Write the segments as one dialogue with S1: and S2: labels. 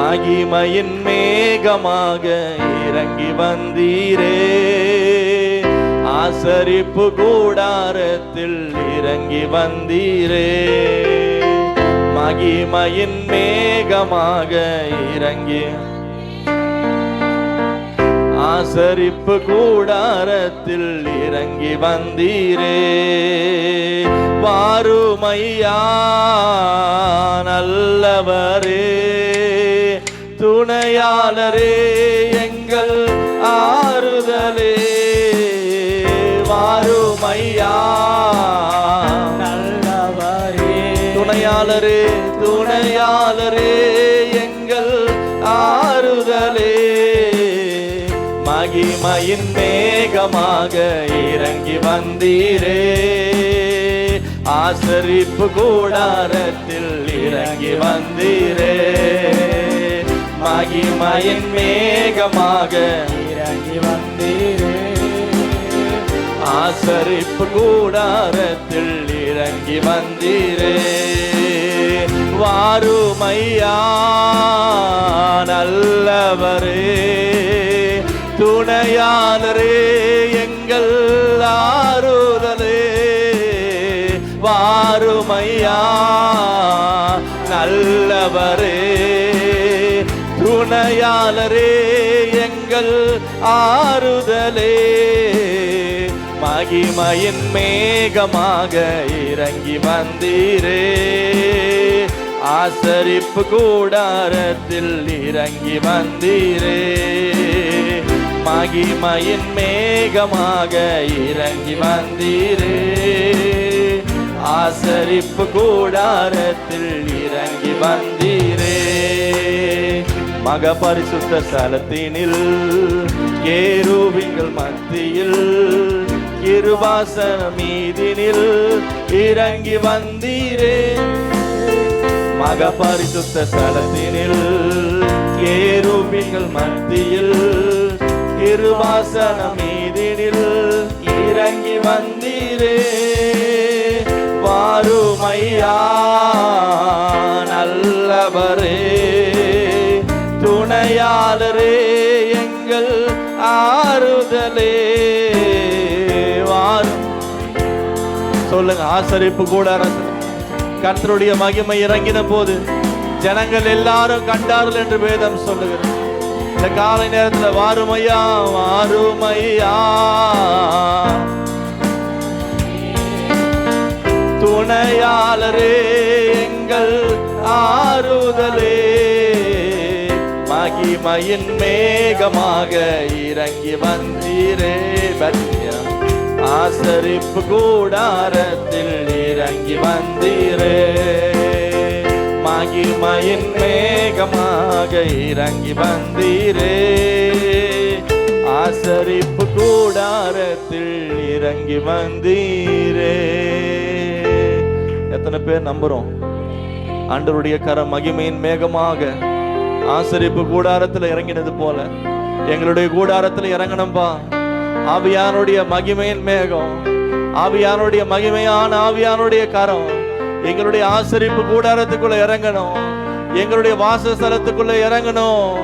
S1: மகிமையின் மேகமாக இறங்கி வந்தீரே, ஆசரிப்பு கூடாரத்தில் இறங்கி வந்தீரே. மகிமையின் மேகமாக இறங்கி ஆசரிப்பு கூடாரத்தில் இறங்கி வந்தீரே. வாருமையா நல்லவரே, துணையாளரே, எங்கள் ஆறுதலே. வாருமையா
S2: நல்லவரே,
S1: துணையாளரே, துணையாளரே, எங்கள் ஆறுதலே. மகிமையின் மேகமாக இறங்கி வந்தீரே, ஆசரிப்பு கூடாரத்தில் இறங்கி வந்தீரே. மகிமையின் மேகமாக
S2: இறங்கி வந்தீரே,
S1: ஆசரிப்பு கூடாரத்தில் இறங்கி வந்தீரே. வாருமையா நல்லவரே, துணையாளரே, எங்கள் ஆறுதலே. வாருமையா நல்லவரே, துணையாளரே, எங்கள் ஆறுதலே. மகிமையின் மேகமாக இறங்கி வந்தீரே, ஆசரிப்பு கூடாரத்தில் இறங்கி வந்தீரே. மகிமையின் மேகமாக இறங்கி வந்தீரே, ஆசரிப்பு கூடாரத்தில் இறங்கி வந்தீரே. மக பரிசுத்த ஸ்தலத்தினில் கேருபீன்கள் மத்தியில் கிருபாசன மீதினில் இறங்கி வந்தீரே. மக பரிசுத்த ஸ்தலத்தினில் கேருபீன்கள் மத்தியில் கிருபாசன மீதினில் இறங்கி வந்தீரே. வாருமையா நல்லவரே, துணையாளரே, எங்கள் ஆறுதலே. சொல்லுங்க, ஆசரிப்பு கூடாரத்தில் கர்த்தருடைய மகிமை இறங்கின போது ஜனங்கள் எல்லாரும் கண்டார்கள் என்று வேதம் சொல்லுகிறது. இந்த காலை நேரத்தில் வாருமையா, வாருமையா, துணையாளரே, எங்கள் ஆறுதலே. மகிமையின் மேகமாக இறங்கி வந்தீரே, ஆசரிப்பு கூடாரத்தில் இறங்கி வந்தீரே. மகிமையின் மேகமாக இறங்கி வந்தீரே, ஆசரிப்பு கூடாரத்தில் இறங்கி வந்தீரே. எத்தனை பேர் நம்புறோம்? ஆண்டவருடைய கரம் மகிமையின் மேகமாக ஆசரிப்பு கூடாரத்தில் இறங்கினது போல எங்களுடைய கூடாரத்தில் இறங்கணும்பா. ஆவியானுடைய மகிமையின் மேகம், ஆவியானுடைய மகிமையான ஆவியானுடைய கரம் எங்களுடைய ஆசரிப்பு கூடாரத்துக்குள்ள இறங்கணும், எங்களுடைய வாசஸ்தலத்துக்குள்ள இறங்கணும்,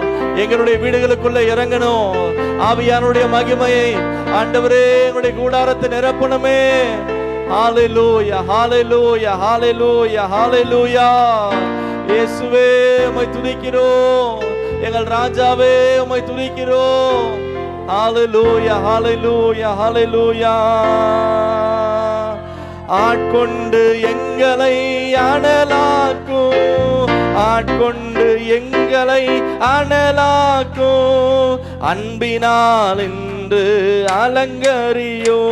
S1: எங்களுடைய வீடுகளுக்குள்ள இறங்கணும். ஆவியானுடைய மகிமையை ஆண்டவரே எங்களுடைய கூடாரத்தை நிரப்பணுமே. ஹalleluya, ஹalleluya, ஹalleluya, ஹalleluya. இயேசுவே உம்மை துதிக்கிறோம், எங்கள் ராஜாவே உம்மை துதிக்கிறோம். ஹalleluya, ஹalleluya, ஹalleluya. ஆட்கொண்டு எங்களை அனலாக்கும், ஆட்கொண்டு எங்களை அனலாக்கும். அன்பினால் இன்று அலங்கரியோ,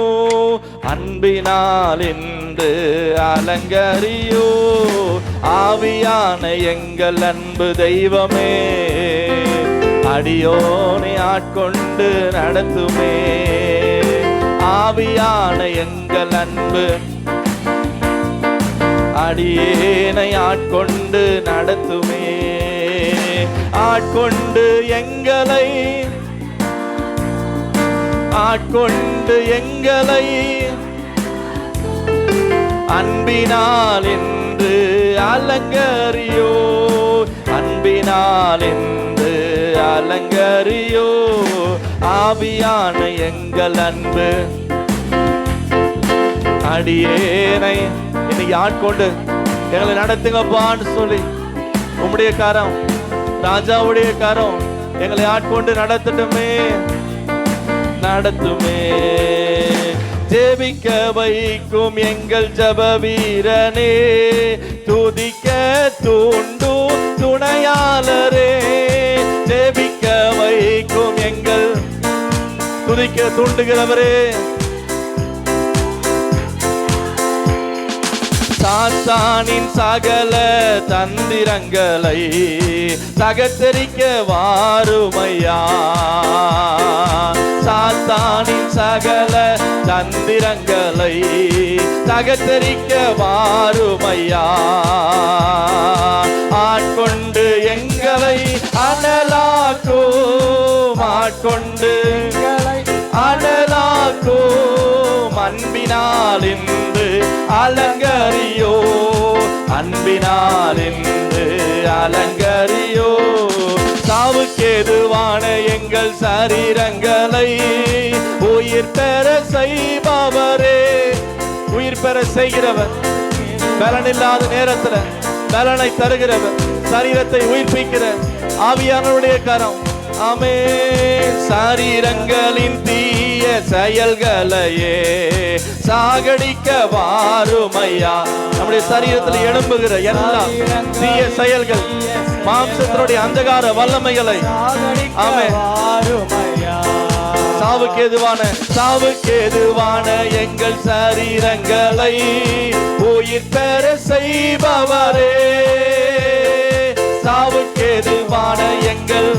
S1: அன்பினால் இன்று அலங்கரியோ. ஆவியான எங்கள் அன்பு தெய்வமே, அடியோனை ஆட்கொண்டு நடத்துமே. ஆவியான எங்கள் அன்பு அடியேனை ஆட்கொண்டு நடத்துமே. ஆட்கொண்டு எங்களை, ஆட்கொண்டு எங்களை அன்பினால் என்று அலங்கரியோ, அன்பினால் அன்பினால் என்று அலங்கரியோ. ஆவியான எங்கள் அன்பு அடியேனை இன்னைக்கு ஆட்கொண்டு எங்களை நடத்துங்கப்பான்னு சொல்லி உம்முடைய கரம், ராஜாவுடைய கரம் எங்களை ஆட்கொண்டு நடத்தட்டுமே, நடத்துமே. ஜெபிக்க வைக்கும் எங்கள் ஜப வீரனே, துதிக்க தூண்டும் துணையாளரே. ஜெபிக்க வைக்கும் எங்கள், துதிக்க தூண்டுகிறவரே. சாத்தானின் சகல தந்திரங்களை தகர்த்தெறிக்க வாருமையா. சாத்தானின் சகல தந்திரங்களை தகர்த்தெறிக்க வாருமையா. ஆட்கொண்டு எங்களை அனலாக்கும், ஆட்கொண்டு எங்களை அனலாக்கும். அன்பினால் இன்று அலங்கரியோ, அன்பினால் இன்று அலங்கரியோ. சாவுக்கேதுவான எங்கள் சரீரங்களை உயிர் பெற செய்பவரே. உயிர் பெற செய்கிறவர், பலனில்லாத நேரத்தில் பலனை தருகிறவர், சரீரத்தை உயிர்ப்பிக்கிற ஆவியானவருடைய கரம். ஆமே. சரீரங்களின் தீய செயல்களையே சாகடிக்க வாருமையா. நம்முடைய சரீரத்தில் எழும்புகிற எல்லா தீய செயல்கள், மாம்சத்தினுடைய அந்தகார வல்லமைகளை, ஆமே, சாவுக்கேதுவான எங்கள் சரீரங்களை உயிர் பெற செய்பவரே. சாவுக்கேதுவான எங்கள்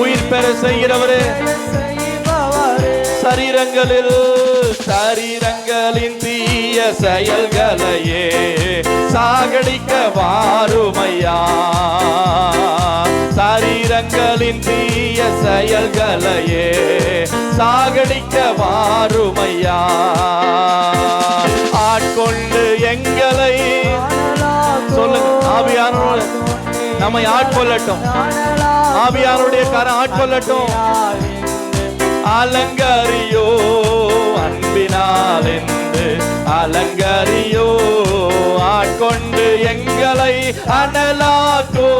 S1: உயிர் பெற செய்கிறவரே. சரீரங்களின் தீய செயல்களையே சாகடிக்க வாருமையா. சரீரங்களின் தீய செயல்களையே சாகடிக்க வாருமையா. ஆட்கொண்டு எங்களை, சொல்லுங்க, ஆவியானோடு நம்மை ஆட்கொள்ளட்டும். ஆவியானுடைய கரம் ஆட்கொள்ளட்டும். அலங்கரியோ, அன்பினால் என்று அலங்கரியோ. ஆட்கொண்டு எங்களை அனலாக்கோ,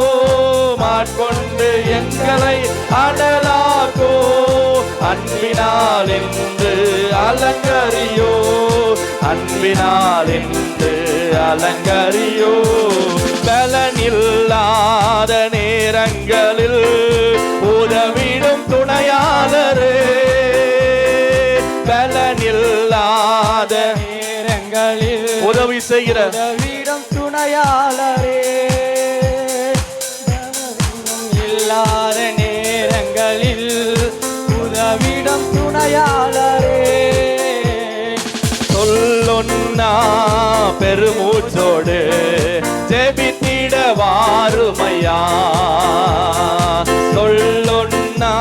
S1: ஆட்கொண்டு எங்களை அனலாக்கோ. அன்பினால் என்று அலங்கரியோ, அன்பினால் என்று அலங்கரியோ. பலனில்லாத நேரங்களில் உதவிடும் துணையாளரே. பலனில்லாத நேரங்களில் உதவி செய்கிற உதவிடும் துணையாளரே. இல்லாத நேரங்களில் உதவிடும் துணையாளரே. சொல்லொன்னா பெருமூச்சோடு ஜெபித்திட வாருமையா. சொல்லொன்னா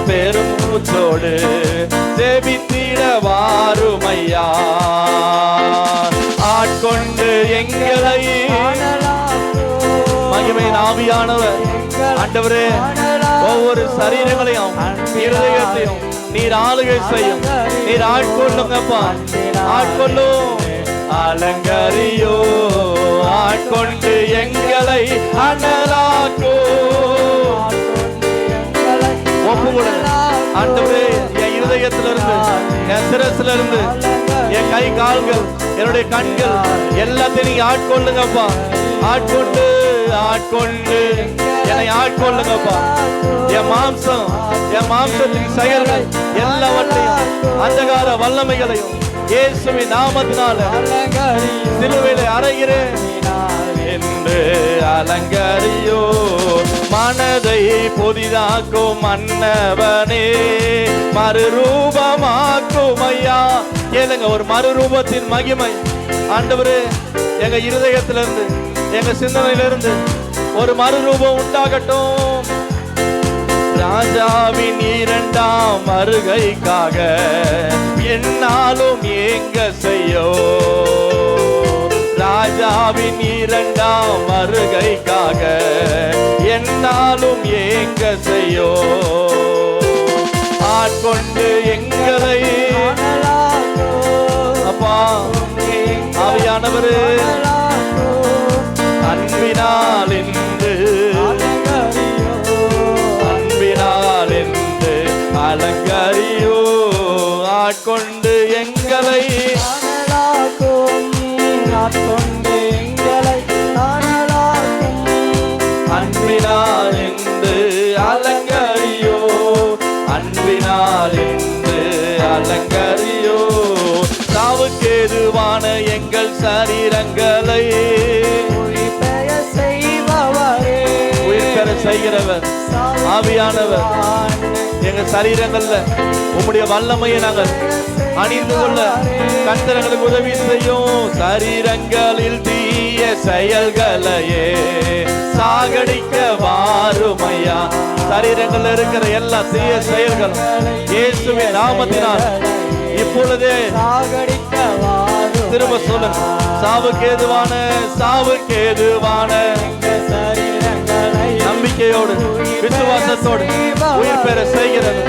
S1: பெருமூச்சோடு ஜெபித்திட வாருமையா. ஆட்கொண்டு எங்களை, மகிமையின் ஆவியானவர் ஆண்டவரே, ஒவ்வொரு சரீரங்களையும் இருதயத்தையும் நீர் ஆளுகை செய்யும். நீர் ஆட்கொள்ளுங்கப்பா, ஆட்கொள்ளும். அலங்கரியோ, ஆட்கொண்டு எங்களை அனலாக்கோ. ஒப்புக்கொடு ஆண்டவரே. என் இருதயத்திலிருந்து, என் சிரசிலிருந்து, என் கை கால்கள், என்னுடைய கண்கள் எல்லாத்தையும் நீங்க ஆட்கொள்ளுங்கப்பா. ஆட்கொண்டு, ஆட்கொண்டு என்னை ஆட்கொள்ளுங்கப்பா. என் மாம்சம், என் மாம்சத்தின் செயல்கள் எல்லாவற்றையும், அந்தகார வல்லமைகளையும் இயேசுவின் நாமத்தினால சிலுவையிலே அறைகிறேன் என்று அலங்கரியோ. மனதை புதிதாக்கும் மன்னவனே, மறுரூபமாக்கும் ஐயா. கேளுங்க, ஒரு மறுரூபத்தின் மகிமை ஆண்டவரே எங்க இருதயத்திலிருந்து, எங்க சிந்தனையிலிருந்து ஒரு மறுரூபம் உண்டாகட்டும். ராஜாவின் இரண்டாம் வருகைக்காக என்னாலும் ஏங்க செய்யோ. ராஜாவின் இரண்டாம் வருகைக்காக என்னாலும் ஏங்க செய்யோ ஆட்கொண்டு எங்களை அப்பா ஆவியானவரே அன்பினால் என்று அலங்கரியோ ஆட்கொண்டு எங்களை அன்பினால் என்று அலங்கரியோ அன்பினால் என்று அலங்கரியோ சாவுக்கேதுவான எங்கள் சரீரங்களை உயிர் பெற செய்கிறவர் ஆவியானவர் எங்க சரீரங்கள்ல உம்முடைய வல்லமையை நாங்கள் அணிந்து கொள்ள கர்த்தர்களுக்கு உதவி செய்யும். சரீரங்களில் தீய செயல்களையே சாகடிக்க வாருமையா. சரீரங்கள்ல இருக்கிற எல்லா தீய செயல்களும் இயேசுவின் நாமத்தினால் இப்பொழுதே திரும்ப சொல்லுங்க. சாவுக்கேதுவான நம்பிக்கையோடு விசுவாசத்தோடு உயிர் பெற செய்கிறது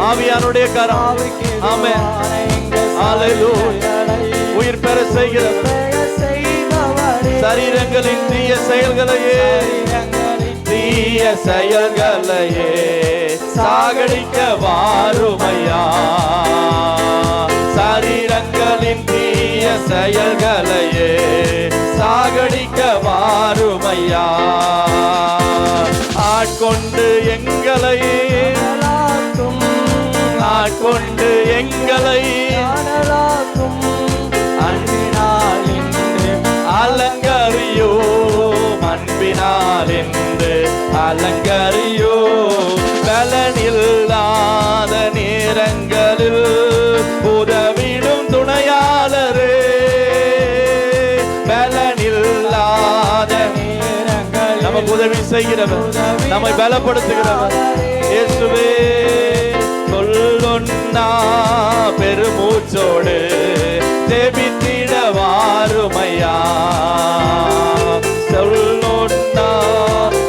S1: ஆவியானுடைய கரம். ஆமென். ஹல்லேலூயா. உயிர் பெற செய்கிறது சரீரங்களின் தீய செயல்களையே சாகடிக்க வாருமையா. சரீரங்களின் தீய செயல்களையே சாகடிக்க வாருமையா. ஆட்கொண்டு எங்களை அன்பினால் அலங்கரியோ அன்பினால் என்று அலங்கரியோ. பலனில்லாத நேரங்களில் உதவிடும் துணையாளரே. பலனில்லாத நமக்கு உதவி செய்கிறவர், நம்மை பலப்படுத்துகிறவர் இயேசுவே. சொல்லொன்னா பெருமூச்சோடு ஜெபித்திட வாருமையா. சொல்லொன்னா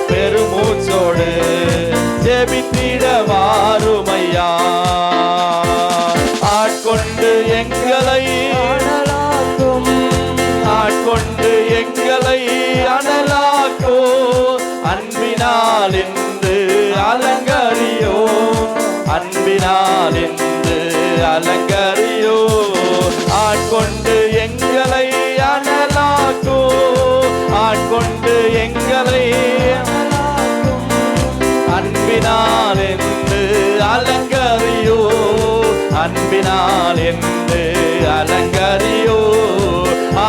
S1: பெருமூச்சோடு ஜெபித்திட வாருமையா. ஆட்கொண்டு எங்களை அனலாக்கோ அன்பினால் என்று அலங்கரியோ அன்பினால் என்று அலங்கரியோ. ஆட்கொண்டு எங்களை அனலாக்கோ ஆட்கொண்டு எங்களை அன்பினால் என்று அலங்கரியோ அன்பினால் என்று அலங்கரியோ.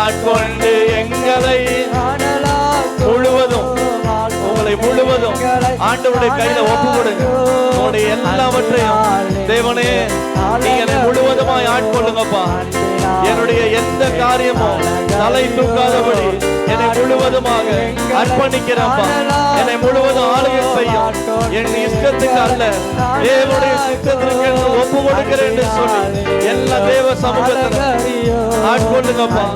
S1: ஆட்கொண்டு எங்களை முழுவதும் உங்களை முழுவதும் ஆண்டவருடைய கையில ஒப்பு கொடுங்க. உங்களுடைய எல்லாவற்றையும் தேவனே நீங்க என்னை முழுவதுமாய் ஆட்கொள்ளுங்கப்பா. என்னுடைய எந்த காரியமும் தலை தூக்காதபடி என்னை முழுவதுமாக அர்ப்பணிக்கிறப்பா. என்னை முழுவதும் ஆளுகை செய்யும். என் இஷ்டத்துக்கு அல்ல தேவனுடைய சித்தத்திற்கு ஒப்பு கொடுக்கிறேன் என்று சொல்லி எல்லா தேவ சமூகத்தில் ஆட்கொள்ளுங்கப்பா.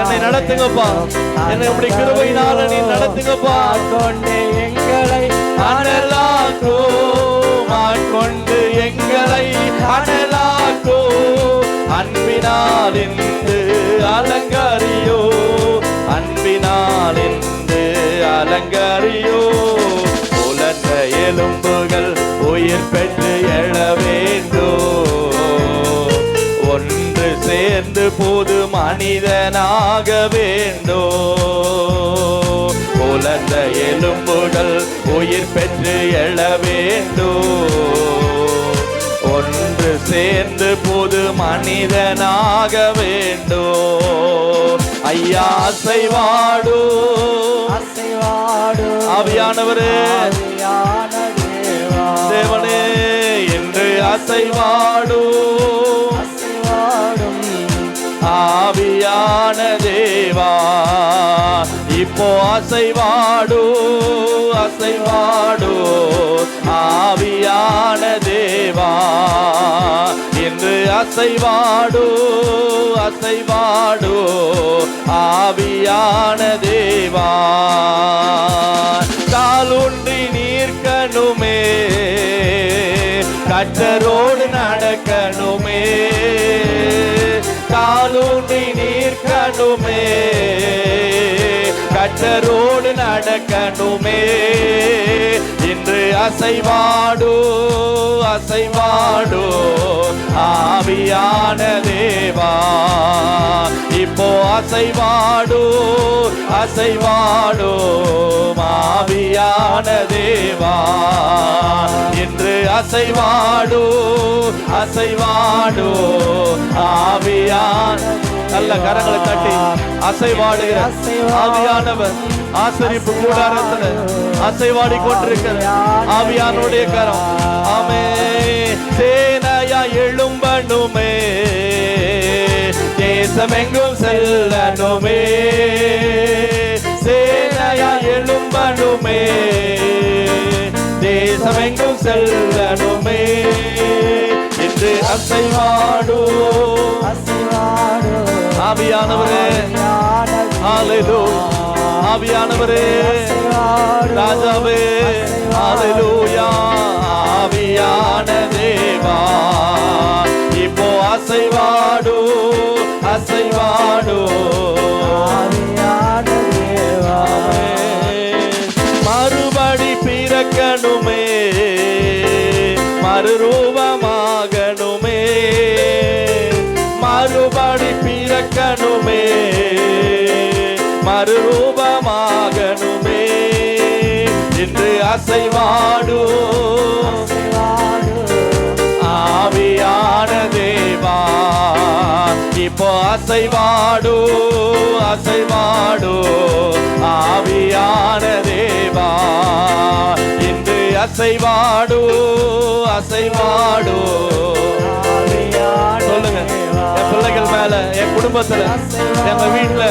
S1: என்னை நடத்துங்கப்பா. என்னை அப்படி கிருபையினால நீ நடத்துங்கப்பா. எங்களை அனலாக்கோ ஆட்கொண்டு எங்களை அனலாக்கோ அன்பினால் என்று அலங்கரியோ அன்பினால் என்று அலங்கரியோ. உலர்ந்த எலும்புகள் உயிர் பெற்று எழ வேண்டும். ஒன்று சேர்ந்து புது மனிதனாக வேண்டும். உலர்ந்த எலும்புகள் உயிர் பெற்று எழ வேண்டும். ஒன்று சேர்ந்து புது மனிதனாக வேண்டும். ஐயா அசைவாடு ஆவியானவரே தேவனே என்று அசைவாடு ஆவியான தேவா. இப்போ அசைவாடு ஆவியான தேவா என்று அசைவாடு அசைவாடு ஆவியான தேவா. காலுண்டி நீர்க்கணுமே, கர்த்தரோடு நடக்கணுமே, காலுண்டி நீர்க்கணுமே, கர்த்தரோடு நடக்கணுமே. இன்று அசைவாடு அசைவாடு ஆவியான தேவா. இப்போ அசைவாடு அசைவாடு ஆவியான தேவா. இன்று அசைவாடு அசைவாடு ஆவியான. நல்ல கரங்களை தட்டி அசைவாடுகிற ஆவியானவர் ஆசரிப்பு கூடாரத்துல அசைவாடி கொண்டிருக்கிற ஆவியானுடைய கரம். ஆமே. சேனையா எழும்பணுமே, தேசமெங்கும் செல்லணுமே, சேனையா எழும்பணுமே, தேசமெங்கும் செல்லணுமே. இன்று அசைவாடு ஆவியானவரே. ஹல்லேலூயா. ஆவியானவரே, ராஜாவே, ஹல்லேலூயா. ஆவியான தேவா. இப்போ அசைவாடு அசைவாடு ஆவியான தேவா. மறுபடி பிறக்கணுமே, மறுரூபமாகணுமே, மறுபடி பிறக்கணுமே, மறுரூபமாகணுமே. இன்று அசைவாடு ஆவியான தேவா. இப்போ அசைவாடு அசைவாடு ஆவியான தேவா. இன்று அசைவாடு அசைவாடு. சொல்லுங்க, என் பிள்ளைகள் மேல, என் குடும்பத்துல, எங்க வீட்டுல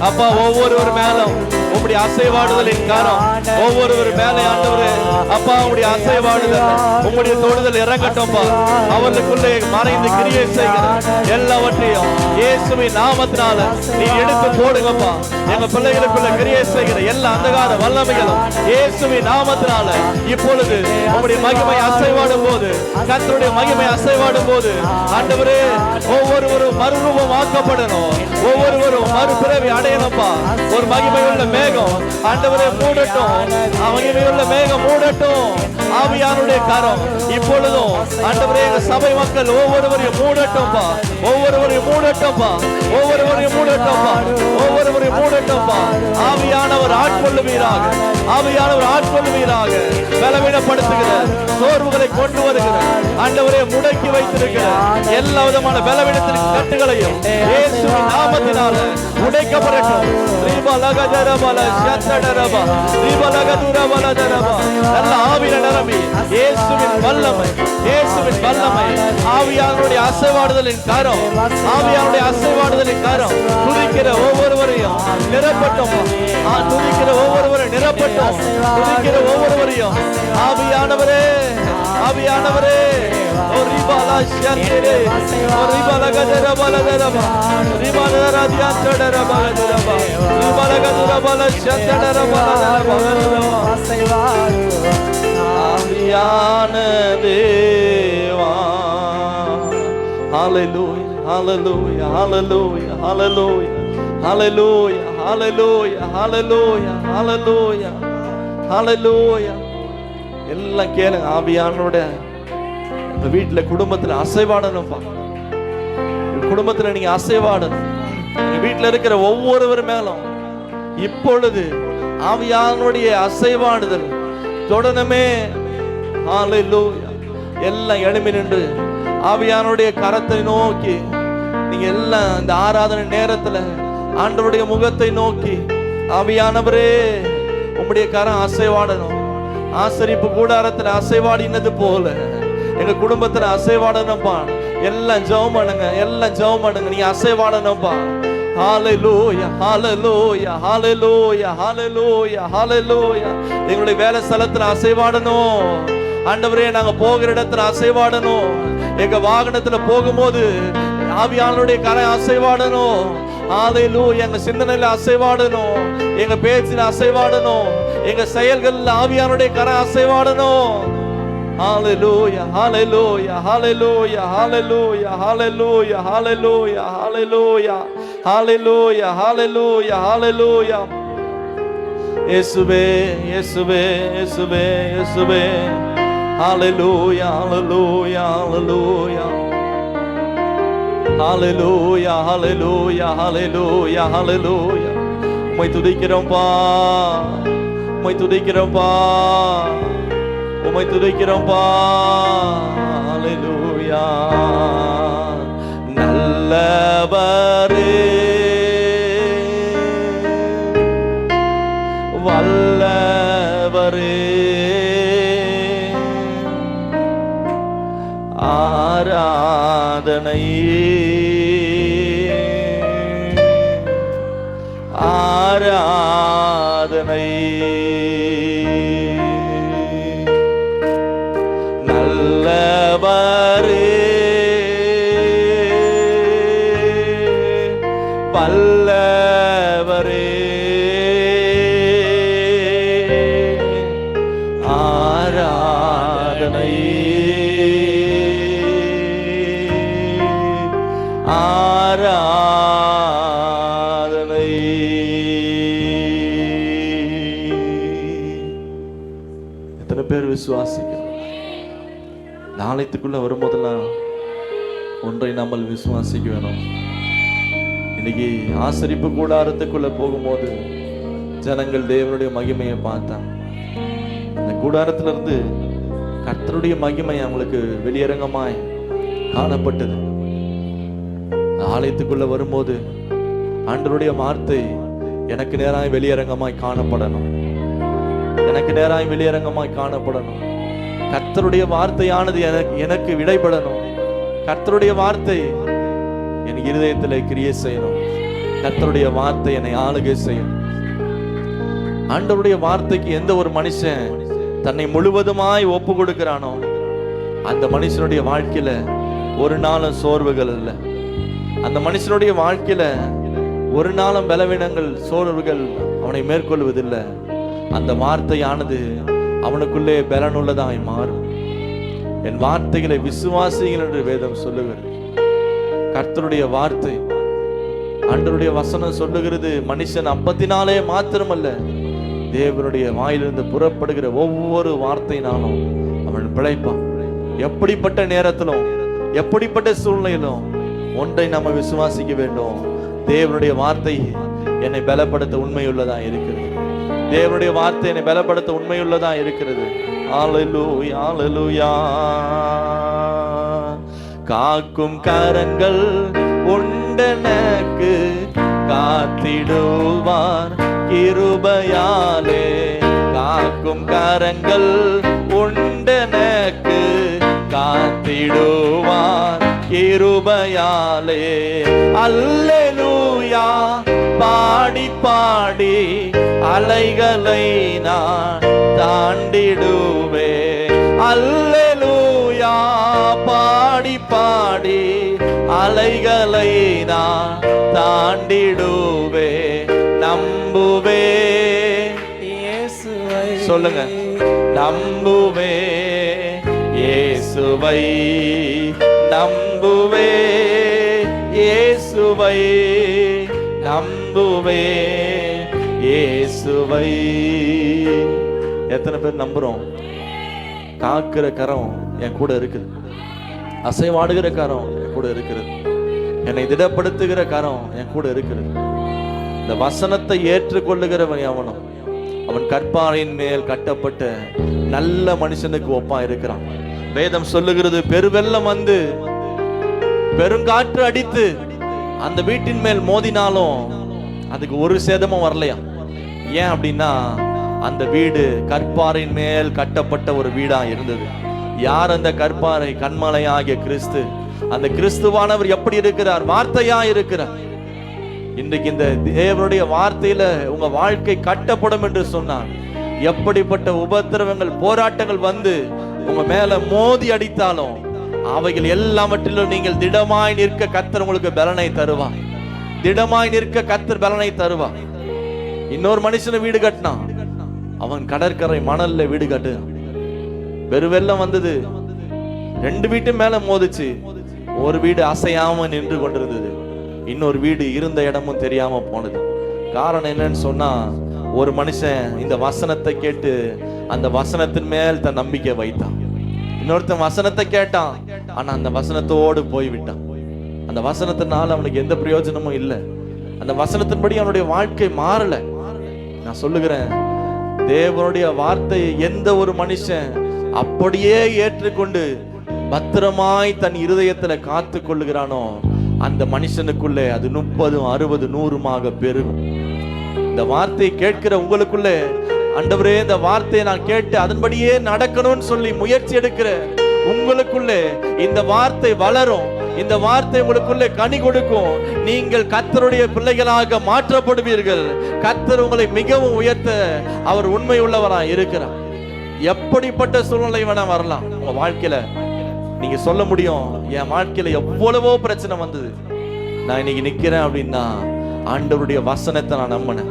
S1: அப்பா ஒவ்வொருவர் மேலும் உம்முடைய அசைவாடுதலின் காரம் ஒவ்வொருவர் மேலே ஆண்டவரே அப்பா உம்முடைய அசைவாடுதல் உம்முடைய தொடுதல் இறங்கட்டும்பா. அவர்களுக்குள்ளே மறைந்து கிரியை செய்கிற எல்லாவற்றையும் இயேசுவின் நாமத்தினால நீ எடுத்து போடுங்கப்பா. எங்க பிள்ளைகளுக்குள்ள கிரியை செய்கிற எல்லா அந்தகார வல்லமைகளும் இயேசுவின் நாமத்தினால இப்பொழுது உம்முடைய மகிமை அசைவாடும் போது, கர்த்தருடைய மகிமை அசைவாடும் போது ஆண்டவரே ஒவ்வொருவரும் மறுரூபம் ஆக்கப்படணும், ஒவ்வொருவரும் மறுபிறவி அடையணும்பா. ஒரு மகிமையுள்ள மேகம் ஆண்டவரே மூடட்டும், மகிமையுள்ள மேகம் மூடட்டும். ஆவியானுடைய கரம் இப்பொழுதும் ஆண்டவரே எங்க சபை மக்கள் ஒவ்வொருவரையும் மூடட்டும்பா, ஒவ்வொருவரையும் மூடட்டும்பா, ஒவ்வொருவரையும் மூடட்டும்பா, ஒவ்வொருவரையும் மூடட்டும்பா. ஆவியானவர் ஆட்கொள்ளுவீராக, ஆவியானவர் ஆட்கொள்ளுவீராக. பலவீனப்படுத்துகிற சோர்வுகளை கொண்டு வருகிற ஆண்டவரே முடக்கி வைத்திருக்கிற எல்லா விதமான பலவீனத்தின் கட்டுகளையும் இயேசுவின் நாமத்தினால உடைக்கப்படட்டும். நல்ல ஆவியில நிரம்பி இயேசுவின் வல்லமை, இயேசுவின் வல்லமை, ஆவியானுடைய அசைவாடுதலின் கரம், ஆவியானுடைய அசைவாடுதலின் கரம் துதிக்கிற ஒவ்வொருவரையும் நிரப்பட்டும், துதிக்கிற ஒவ்வொருவரையும் நிரப்பட்டும், துதிக்கிற ஒவ்வொருவரையும் ஆவியானவரே, ஆவியானவரே. ரிபாலா ஷந்தரே, ரிபாலா கதரபாலா தரபா, ரிபாலா ராதியாந்தரபா தரபா, ரிபாலா கதரபாலா ஷந்தரபாலா தரபா தரபா. ஆவியான தேவா. ஹல்லேலூயா, ஹல்லேலூயா, ஹல்லேலூயா, ஹல்லேலூயா, ஹல்லேலூயா, ஹல்லேலூயா, ஹல்லேலூயா, ஹல்லேலூயா, ஹல்லேலூயா. எல்லாம் கேளுங்க. ஆவியானோட வீட்டுல குடும்பத்துல அசைவாடணும்பா. குடும்பத்துல நீங்க அசைவாடணும். வீட்டுல இருக்கிற ஒவ்வொருவர் மேலும் இப்பொழுது ஆவியானுடைய அசைவாடுதல் தொடனமே. ஹல்லேலூயா. எல்லாம் எழும்பி நின்று ஆவியானுடைய கரத்தை நோக்கி நீங்க எல்லாம் இந்த ஆராதனை நேரத்துல ஆண்டவருடைய முகத்தை நோக்கி ஆவியானவரே உம்முடைய கரம் அசைவாடணும். ஆசரிப்பு கூடாரத்துல அசைவாடினது போல எங்க குடும்பத்துல அசைவாடணும்பா. எல்லாம் ஜெபம் பண்ணுங்க, எல்லாம் ஜெபம் பண்ணுங்க. நீங்க அசைவாடணும்பா. ஹல்லேலூயா, ஹல்லேலூயா, ஹல்லேலூயா, ஹல்லேலூயா, ஹல்லேலூயா. எங்களுடைய வேலை ஸ்தலத்துல அசைவாடணும். ஆண்டவரே, நாங்க போகிற இடத்துல அசைவாடணும். எங்க வாகனத்துல போகும்போது ஆவியானவருடைய கரை அசைவாடணும். ஹalleluya. எங்க சிந்தனையில அசைவாடணும், எங்க பேச்சில அசைவாடணும், எங்க செயல்கள்ல ஆவியானவருடைய கரை அசைவாடணும். ஹalleluya, hallelujah, hallelujah, hallelujah, hallelujah, hallelujah, hallelujah, hallelujah, hallelujah, hallelujah. இயேசுவே, இயேசுவே, இயேசுவே, இயேசுவே. ஹalleluya, hallelujah, hallelujah. Hallelujah, hallelujah, hallelujah, hallelujah. உம்மை துதிக்கிறோம்பா, உம்மை துதிக்கிறோம்பா, உம்மை துதிக்கிறோம்பா. ஹalleluya. நல்லவரே, வல்லவரே, ஆராதனை ஆராதனை. நல்லவரே, வல்லவரே, ஆராதனை ஆராதனை. எத்தனை பேர் விசுவாசிக்கிறோம்? நாளைக்குள்ள வரும்போதெல்லாம் ஒன்றை நம்மள் விசுவாசிக்க வேணும். இன்னைக்கு ஆசரிப்பு கூடாரத்துக்குள்ள போகும்போது ஜனங்கள் தேவனுடைய மகிமையை பார்த்தாங்க. அந்த கூடாரத்துல இருந்து கர்த்தருடைய மகிமை அவங்களுக்கு வெளியரங்கமாய் காணப்பட்டது. ஆலயத்துக்குள்ள வரும்போது ஆண்டவருடைய வார்த்தை எனக்கு நேராய் வெளியரங்கமாய் காணப்படணும், எனக்கு நேராய் வெளியரங்கமாய் காணப்படணும். கர்த்தருடைய வார்த்தையானது எனக்கு விடைபடணும். கர்த்தருடைய வார்த்தை என் இருதயத்தில் கிரியை செய்யணும். கர்த்தருடைய வார்த்தை என்னை ஆளுகை செய்யணும். ஆண்டவருடைய வார்த்தைக்கு எந்த ஒரு மனுஷன் தன்னை முழுவதுமாய் ஒப்பு கொடுக்கிறானோ அந்த மனுஷனுடைய வாழ்க்கையில ஒரு நாளும் சோர்வுகள் இல்லை. அந்த மனுஷனுடைய வாழ்க்கையில ஒரு நாளும் பலவீனங்கள் சோர்வுகள் அவனை மேற்கொள்வதில்லை. அந்த வார்த்தையானது அவனுக்குள்ளே பலனுள்ளதாய் மாறும். என் வார்த்தைகளை விசுவாசிகள் என்று வேதம் சொல்லுகிறது. கர்த்தருடைய வார்த்தை, ஆண்டவருடைய வசனம் சொல்லுகிறது, மனுஷன் அப்பத்தினாலே மாத்திரமல்ல தேவனுடைய வாயிலிருந்து புறப்படுகிற ஒவ்வொரு வார்த்தையினாலும் அவன் பிழைப்பான். எப்படிப்பட்ட நேரத்திலும் எப்படிப்பட்ட சூழ்நிலையிலும் ஒன்றை நம்ம விசுவாசிக்க வேண்டும். தேவனுடைய வார்த்தை என்னை பலப்படுத்த உண்மையுள்ளதா இருக்கிறது. தேவனுடைய வார்த்தை என்னை பலப்படுத்த உண்மையுள்ளதா இருக்கிறது. ஹalleluya, ஹalleluya. காக்கும் கரங்கள் உண்டனக்கு காத்திடுவார் கிருபையாலே. காக்கும் கரங்கள் உண்டனக்கு காத்திடுவார் கிருபையாலே. அல்லேலூயா பாடி பாடி அலைகளை நான் தாண்டிடுவே. அல்லேலூயா பாடி பாடி அலைகளை நான் தாண்டிடுவே. நம்புவே
S2: இயேசுவை,
S1: சொல்லுங்க, நம்புவே இயேசுவை, நம்புவே இயேசுவை, நம்புவே இயேசுவை. எத்தனை பேர் நம்புறோம்? காக்கிற கரம் என் கூட இருக்குது, அசைவாடுகிற கரம் என் கூட இருக்கிறது, என்னை திடப்படுத்துகிற கரம் என் கூட இருக்கிறது. இந்த வசனத்தை ஏற்றுக்கொள்ளுகிறவன் அவனும் அவன் கற்பாறையின் மேல் கட்டப்பட்ட நல்ல மனுஷனுக்கு ஒப்பா இருக்கிறான். வேதம் சொல்லுகிறது, பெருவெள்ளம் வந்து பெருங்காற்று அடித்து அந்த வீட்டின் மேல் மோதினாலும் அதுக்கு ஒரு சேதமும் வரலையா. ஏன் அப்படின்னா அந்த வீடு கற்பாறையின் மேல் கட்டப்பட்ட ஒரு வீடா இருந்தது. யார் அந்த கற்பாறை? கண்மலையாகிய கிறிஸ்து. அந்த கிறிஸ்துவானவர் எப்படி இருக்கிறார்? வார்த்தையா இருக்கிறார். இன்றைக்கு இந்த தேவனுடைய வார்த்தையில உங்க வாழ்க்கை கட்டப்படும் என்று சொன்னார். எப்படிப்பட்ட உபத்திரவங்கள் போராட்டங்கள் வந்து உங்க மேல மோதி அடித்தாலும் அவைகள் எல்லாவற்றிலும் நீங்கள் திடமாய் நிற்க கர்த்தர் உங்களுக்கு பலனை தருவார். திடமாய் நிற்க கர்த்தர் பலனை தருவார். இன்னொரு மனுஷனை வீடு கட்டினான். அவன் கடற்கரை மணல்ல வீடு கட்டு. பெருவெள்ளம் வந்தது. 2 வீட்டு மேல மோதிச்சு. ஒரு வீடு அசையாம நின்று கொண்டிருந்தது. இன்னொரு வீடு இருந்த இடமும் தெரியாம போனது. காரணம் என்னன்னு சொன்னா, ஒரு மனுஷன் இந்த வசனத்தை கேட்டு அந்த வசனத்தின் மேல் தன் நம்பிக்கை வைத்தான். இன்னொருத்தன் வசனத்தை கேட்டான், ஆனா அந்த வசனத்தோடு போய்விட்டான். அந்த வசனத்தினால அவனுக்கு எந்த பிரயோஜனமும் இல்லை. அந்த வசனத்தின்படி அவனுடைய வாழ்க்கை மாறல. நான் சொல்லுகிறேன், தேவனுடைய வார்த்தையை எந்த ஒரு மனுஷன் அப்படியே ஏற்றுக்கொண்டு பத்திரமாய் தன் இருதயத்துல காத்து கொள்ளுகிறானோ, அந்த மனுஷனுக்குள்ளே அது 30, 60, 100 பெருகும். இந்த வார்த்தையை கேட்கிற உங்களுக்குள்ளே, ஆண்டவரே இந்த வார்த்தையை நான் கேட்டு அதன்படியே நடக்கணும்னு சொல்லி முயற்சி எடுக்கிற உங்களுக்குள்ளே இந்த வார்த்தை வளரும். இந்த வார்த்தை உங்களுக்குள்ளே கனி கொடுக்கும். நீங்கள் கர்த்தருடைய பிள்ளைகளாக மாற்றப்படுவீர்கள். கர்த்தர் உங்களை மிகவும் உயர்த்த அவர் உண்மை உள்ளவராய் இருக்கிறார். எப்படிப்பட்ட சூழ்நிலை வேணா வரலாம் உங்க வாழ்க்கையில. நீங்க சொல்ல முடியும், என் வாழ்க்கையில எவ்வளவோ பிரச்சனை வந்தது, நான் இன்னைக்கு நிக்கிறேன் அப்படின்னா ஆண்டவருடைய வசனத்தை நான் நம்பினேன்.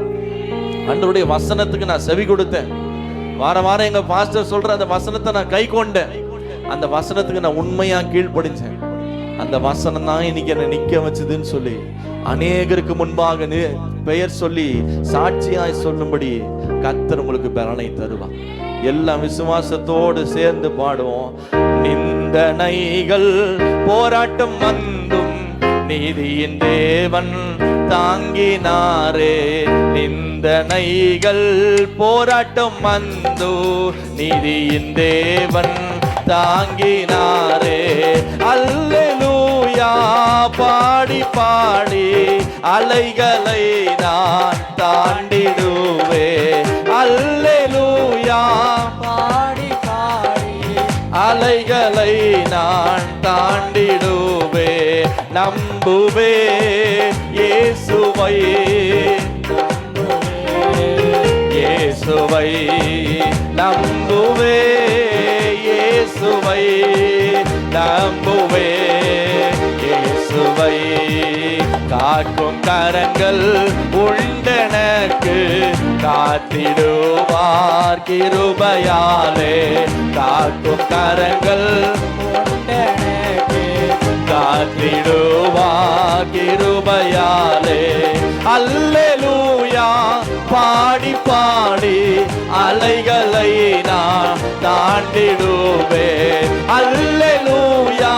S1: ஆண்டவருடைய வசனத்துக்கு நான் செவி கொடுத்தேன். வாரம் வாரம் எங்க பாஸ்டர் சொல்ற அந்த வசனத்தை நான் கை கொண்டேன். அந்த வசனத்துக்கு நான் உண்மையா கீழ்ப்படிஞ்சேன். அந்த வசனம் தான் இன்னைக்கு என்னை நிக்க வச்சதுன்னு சொல்லி அநேகருக்கு முன்பாக பெயர் சொல்லி சாட்சியாய் சொல்லும்படி கர்த்தர் உங்களுக்கு பலனை தருவார். எல்லாம் விசுவாசத்தோடு சேர்ந்து பாடுவோம். நிந்தனைகள் போராட்டம் வந்தும் நீதியின் தேவன் தாங்கினாரே. நிந்தனைகள் போராட்டம் வந்தோ நீதியின் தேவன் தாங்கினாரே. அல்லேலூயா பாடி பாடி அலைகளை நான் தாண்டிடுவே. அல்லேலூயா
S2: பாடி பாடி
S1: அலைகளை நான் தாண்டிடுவே. நம்புவே இயேசுவை, இயேசுவை நம்புவே, இயேசுவை நம்புவே, இயேசுவை. காக்கும் கரங்கள் உண்டெனக்கு காத்திடுவார் கிருபையாலே. காக்கும் கரங்கள்
S2: உண்டெனக்கு
S1: காத்திடுவார் கிருபையாலே. அல்லேலூயா பாடி பாடி அலைகளை நான் தாண்டிடுவேன். அல்லேலூயா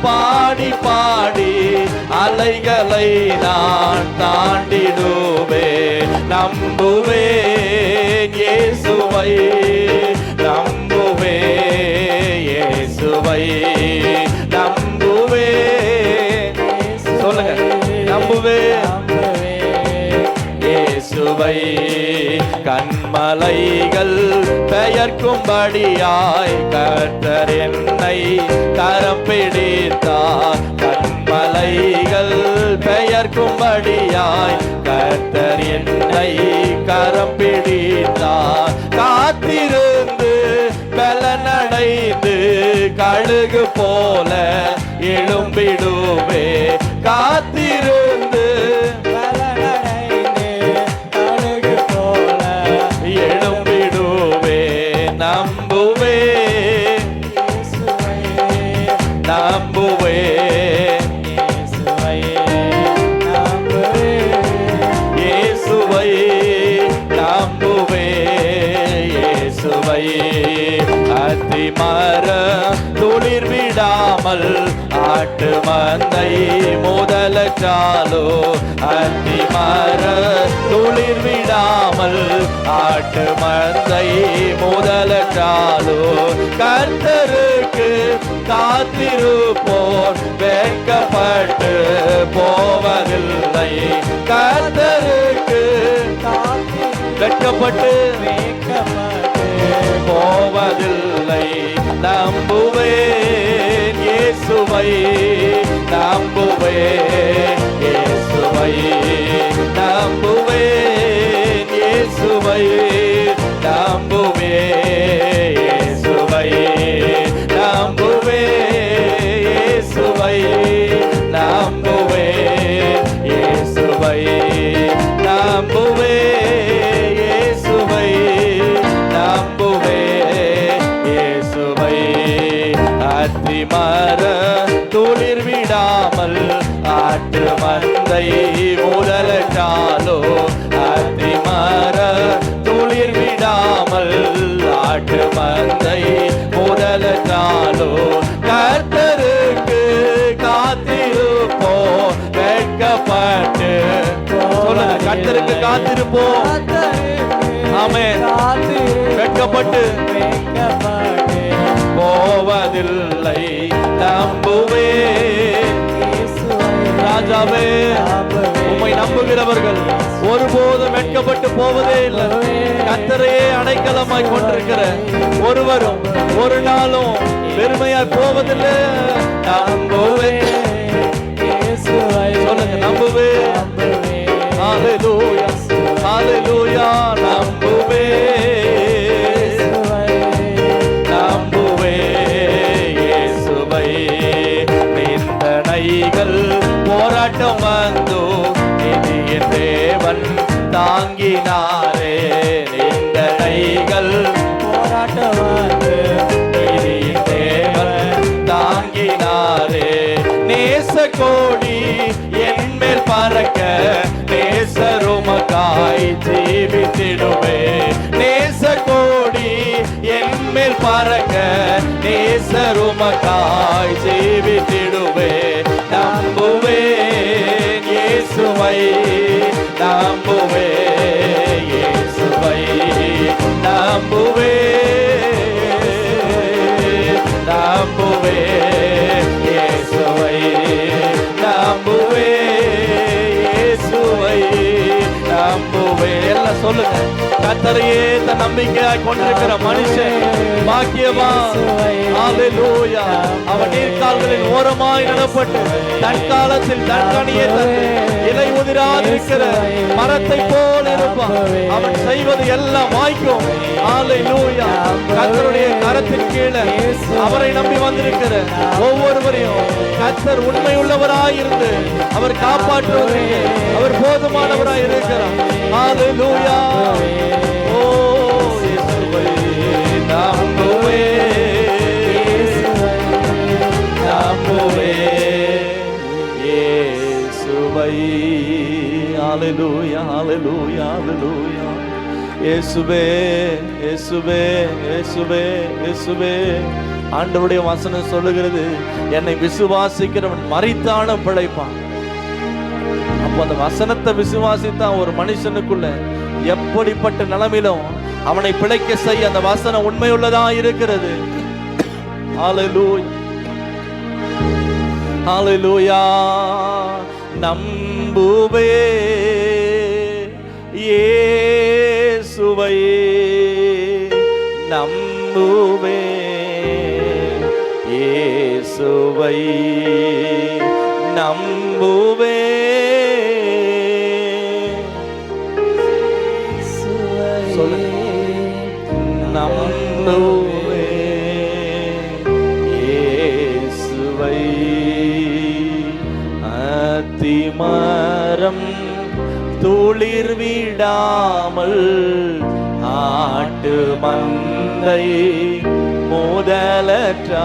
S1: பாடி பாடி அலைகளை நான் தாண்டிடுவேன். நம்புவேன் இயேசுவை, நம்புவேன் இயேசுவை, நம்புவேன். சொல்லுங்க, நம்புவேன் இயேசுவை. கண்மலைகள் பெயர்க்கும்படியாய் கர்த்தர் என்னை கரம் பிடித்தார். கண்மலைகள் பெயர்க்கும்படியாய் கர்த்தர் என்னை கரம் பிடித்தார். காத்திருந்து பலனடைந்து கழுகு போல எழும்பிடுவே. காத்திருந்து எழும்பிடுவே. நம்புவே நம்புவே இயேசுவை, நம்புவே இயேசுவை. அத்திமர துளிர் விடாமல் ஆட்டு மந்தை முதலச்சாலோ. அத்திமர துளிர் விடாமல் ஆட்டு மந்தை முதலச்சாலோ. கர்த்தருக்கு காத்திருப்போர் வெட்கப்பட்டு போவதில்லை. கர்த்தருக்கு வெட்கப்பட்டு போவதில்லை. நம்புவேன் இயேசுவை, நம்புவேன் இயேசுவை, நம்புவேன் இயேசுவை, நம்புவேன் இயேசுவை. அத்திமர துளிர் விடாமல் ஆட்டு மந்தை முதலற்றாலோ அத்திமர துளிர் விடாமல் ஆட்டு மந்தை முதலற்றாலோ கர்த்தருக்கு காத்திருப்போ வெட்கப்பட்டு சொல்லுங்க கர்த்தருக்கு காத்திருப்போம் ஆமென் வெட்கப்பட்டு போவதில்லை நம்புவே ராஜாவே உம்மை நம்புகிறவர்கள் ஒருபோதும் வெட்கப்பட்டு போவதே இல்லை கர்த்தரையே அடைக்கலமாய் கொண்டிருக்கிற ஒருவரும் ஒரு நாளும் பெருமையாய் போவதில்லை நம்புவே சொல்லுங்க நம்புவே ஹalleluya ஹalleluya நம்புவே நம்புவே இயேசுவை நிந்தனைகள் போராட்டம் வந்தோ நிதியின் தேவன் தாங்கினாரே நிந்தனைகள் போராட்டம் வந்து நிதியின் தேவன் தாங்கினாரே நேச கோடி என்மேல் பறக்க நேசருமக்காய் ஜீவித்திடுவே நேச கோடி என்மேல் பறக்க நேசருமக்காய் ஜீவித்திடுவே நம்புவே இயேசுவை நம்புவே இயேசுவை நம்புவே நம்புவே இயேசுவை நம்புவே இயேசுவை நம்புவே எல்லாம் சொல்லுங்க கர்த்தரையே தன் நம்பிக்கையாய் கொண்டிருக்கிற மனுஷன் பாக்கியவான் ஹalleluya அவன் நீர்க்கால்களின் ஓரமாய் நடப்பட்டு தன் காலத்தில் தன் கனியை தந்து இலை உதிராதிருக்கிற மரத்தை போல இருப்பான் அவன் செய்வது எல்லாம் வாய்க்கும் ஹalleluya கர்த்தருடைய கரத்தின் கீழே அவரை நம்பி வந்திருக்கிற ஒவ்வொருவரையும் கர்த்தர் உண்மை உள்ளவராய் இருந்து அவர் காப்பாற்றுவதற்கு அவர் போதுமானவராய் இருக்கிறார் ஹalleluya ஓ இயேசுவை நம்புவே நம்புவே இயேசுவை ஹalleluya ஹalleluya ஹalleluya இயேசுவே இயேசுவே இயேசுவே இயேசுவே ஆண்டவருடைய வசனம் சொல்லுகிறது என்னை விசுவாசிக்கிறவன் மரித்தாலும் பிழைப்பான் அப்போ அந்த வசனத்தை விசுவாசித்தான் ஒரு மனுஷனுக்குள்ள எப்படிப்பட்ட நிலைமையிலும் அவனை பிழைக்க செய்ய அந்த வசனம் உண்மையுள்ளதா இருக்கிறது ஹalleluya ஹalleluya நம்புவே இயேசுவை நம்புவே இயேசுவை நம்புவே நம்புவே இயேசுவை அத்திமரம் துளிர் விடாமல் ஆட்டு மந்தை முதலற்றாலோ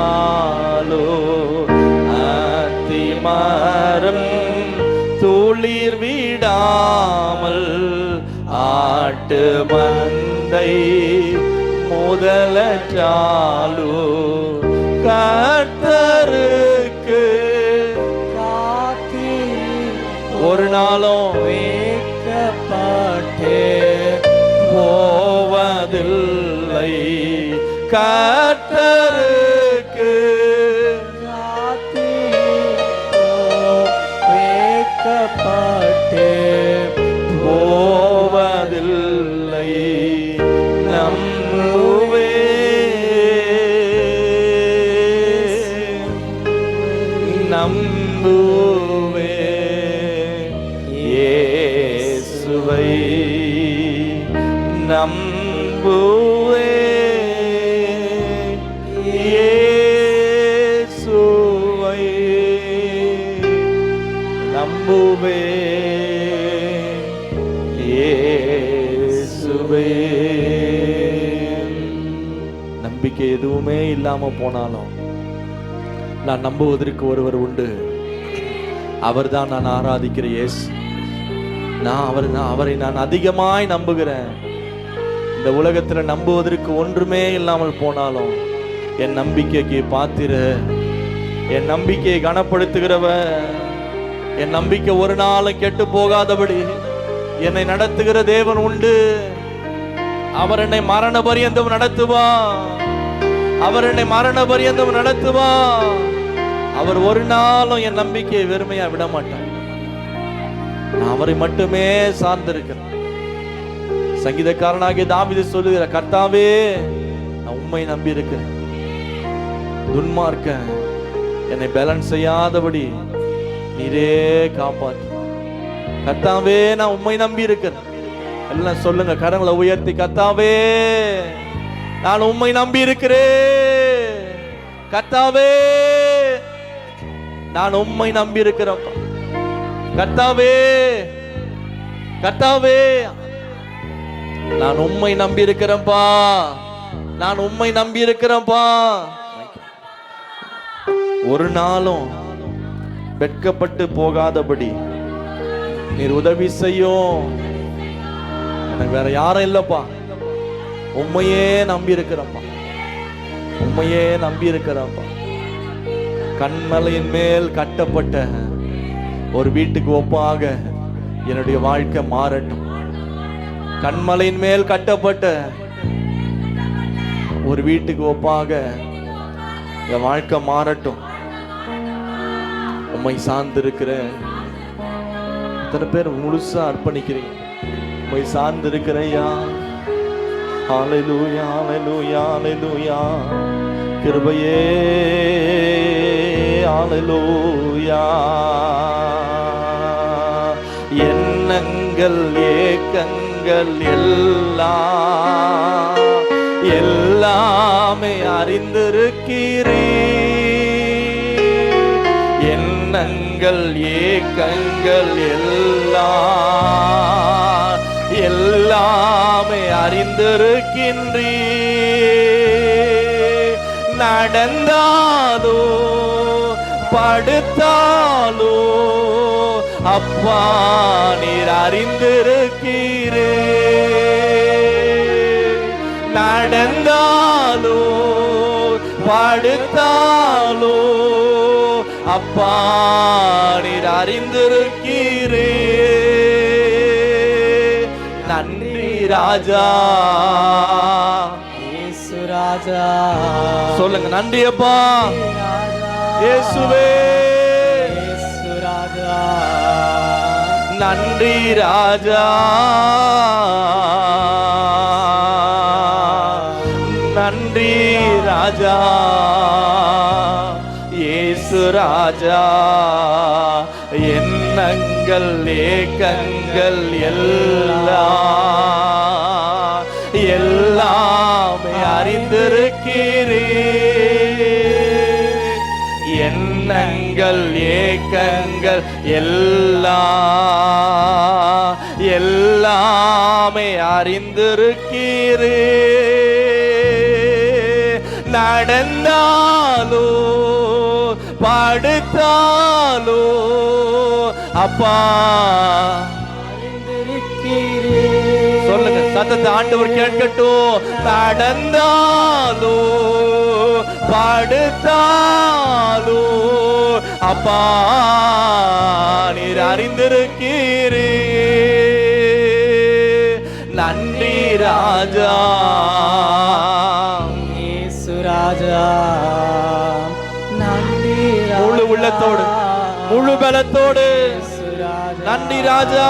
S1: அத்திமரம் துளிர் விடாமல் ஆட்டு மந்தை முதலற்றாலோ கர்த்தருக்கு ஒரு நாளும்
S2: வேக்கப்பட்டே
S1: போவதில்லை கர்த்தருக்கு
S2: வேக்கப்பட்டே
S1: போவதில்லை நம்புவே நம்புவே இயேசுவை நம்புவே இயேசுவை நம்புவே இயேசுவே நம்பிக்கை எதுவுமே இல்லாம போனாலும் நான் நம்புவதற்கு ஒருவர் உண்டு. அவர்தான் நான் ஆராதிக்கிற இயேசு. அவரை நான் அதிகமாய் நம்புகிறேன். இந்த உலகத்துல நம்புவதற்கு ஒன்றுமே இல்லாமல் போனாலும் என் நம்பிக்கைக்கு பாத்திர, என் நம்பிக்கையை கனப்படுத்துகிறவ, என் நம்பிக்கை ஒரு நாளும் கெட்டு போகாதபடி என்னை நடத்துகிற தேவன் உண்டு. அவர் என்னை மரண பரியந்தம் நடத்துவா. அவர் என்னை மரண பரியந்தம் நடத்துவா. அவர் ஒரு நாளும் என் நம்பிக்கையை வெறுமையா விட மாட்டார். நான் அவரை மட்டுமே சார்ந்திருக்கிறேன். சங்கீதக்காரனாகிய தாவீது சொல்லுகிற, கர்த்தாவே நான் உம்மை நம்பி இருக்கிறேன். துன்மார்க்க என்னை பேலன்ஸ் செய்யாதபடி நீரே காப்பாற்று. கர்த்தாவே நான் உம்மை நம்பி இருக்கிறேன். எல்லாம் சொல்லுங்க, கரங்களை உயர்த்தி, கர்த்தாவே நான் உம்மை நம்பி இருக்கிறேன். கர்த்தாவே நான் உம்மை நம்பி இருக்கிறேன். கர்த்தாவே, கர்த்தாவே நான் உம்மை நம்பி இருக்கிறேன்ப்பா. நான் உம்மை நம்பி இருக்கிறேன்ப்பா. ஒரு நாளும் வெட்கப்பட்டு போகாதபடி நீர் உதவி செய்யும். எனக்கு வேற யாரும் இல்லப்பா. உம்மையே நம்பி இருக்கிறப்பா. உம்மையே நம்பி இருக்கிறப்பா. கண்மலையின் மேல் கட்டப்பட்ட ஒரு வீட்டுக்கு ஒப்பாக என்னுடைய வாழ்க்கை மாறட்டும். கண்மலையின் மேல் கட்டப்பட்ட ஒரு வீட்டுக்கு ஒப்பாக என் வாழ்க்கை மாறட்டும். உம்மை சார்ந்திருக்கிறேன். இத்தனை பேர் முழுசா அர்ப்பணிக்கிறீங்க. உம்மை சார்ந்திருக்கிறையா. ஹல்லேலூயா, ஹல்லேலூயா, ஹல்லேலூயா. கிருபையே, ஹல்லேலூயா. எண்ணங்கள் ஏக்கங்கள் எல்லாமே அறிந்திருக்கிறீ. எண்ணங்கள் ஏக்கங்கள் எல்லாமே அறிந்திருக்கின்றீ. நடந்தாலோ படுத்தாலோ அப்பா நீர் அறிந்திருக்கிறே. நடந்தாலோ படுத்தாலோ அப்பா நீர் அறிந்திருக்கிறே. நன்றி ராஜா,
S2: இயேசு ராஜா.
S1: சொல்லுங்க, நன்றி அப்பா இயேசுவே.
S2: இயேசு ராஜா.
S1: நன்றி ராஜா, நன்றி ராஜா. இயேசு ராஜா. எண்ணங்கள் ஏக்கங்கள் எல்லாமே அறிந்திருக்கிறீ. எண்ணங்கள் ஏக்கங்கள் எல்லாமே அறிந்திருக்கிறீ. நடந்தாலோ படுத்தாலோ அப்பா சொல்லுங்க, சத்தத்தை ஆண்டவர் கேட்கட்டும். நடந்தாலோ படுத்தாலோ அப்பா நீர் அறிந்திருக்கிறீ. நன்றி ராஜா,
S2: இயேசு ராஜா. நன்றி
S1: முழு உள்ளத்தோடு முழு பலத்தோடு நன்றி ராஜா,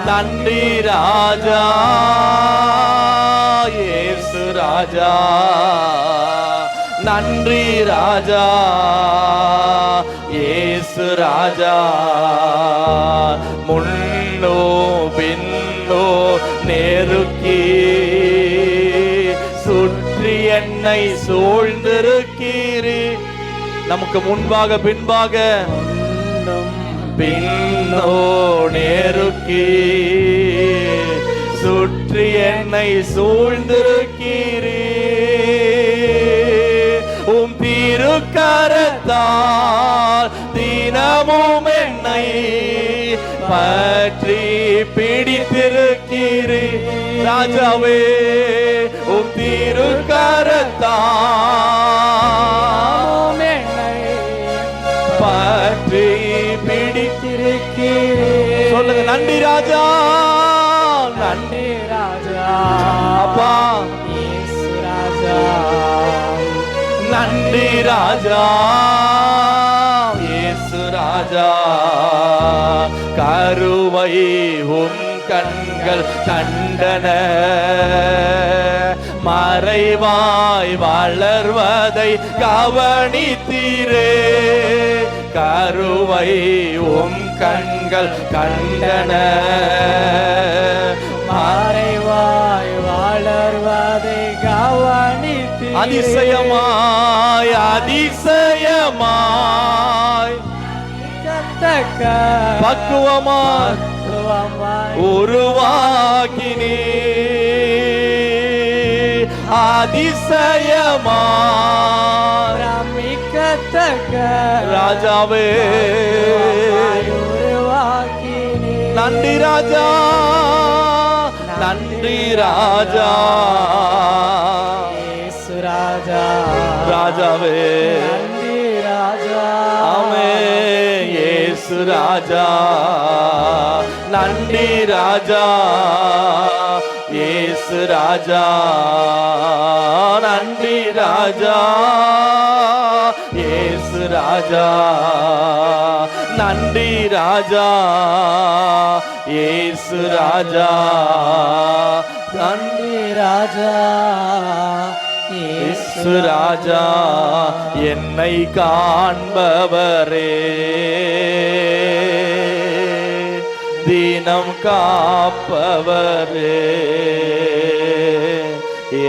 S1: நன்றி ராஜா. இயேசு ராஜா. நன்றி ராஜா, இயேசு ராஜா. முன்னோ பின்னோ நெருக்கி சுற்றி என்னை சூழ்ந்திருக்கிறீ. நமக்கு முன்பாக பின்பாக பின்னோ நெருக்கி சுற்றி என்னை சூழ்ந்திருக்கிறீ. உம் திருக்கரத்தால் கரத்தால் தினமும் என்னை பற்றி பிடித்திருக்கிறீ ராஜாவே உம் திரு கரத்தால்
S2: என்னை
S1: பற்றி
S2: பிடித்திருக்கிறீர்.
S1: சொல்லுங்க நன்றி ராஜா நன்றி
S2: நன்றி ராஜா
S1: அப்பா
S2: இயேசு ராஜா
S1: நன்றி ராஜா இயேசு ராஜா கருவை உம் கண்கள் கண்டன மறைவாய் வளர்வதை கவனித்தீரே கருவை உம் கண்கள் கண்டன
S2: மறைவாய் வளர்வதை கவனித்து
S1: அதிசயமாய் அதிசயமாய்
S2: கத்தக்க
S1: பக்குவமாய்
S2: பக்குவமாய்
S1: உருவாக்கினே அதிசயமாய்
S2: பிரமிக்கத்தக்க
S1: ராஜாவே
S2: உருவாக்கினே.
S1: நன்றி ராஜா நன்றி ராஜா
S2: இயேசு ராஜா
S1: ராஜாவே
S2: நன்றி ராஜா
S1: ஆமே இயேசு ராஜா நன்றி ராஜா இயேசு ராஜா நன்றி ராஜா இயேசு ராஜா நன்றி ராஜா இயேசு ராஜா
S2: நன்றி ராஜா
S1: இயேசு ராஜா என்னை காண்பவரே தினம் காப்பவரே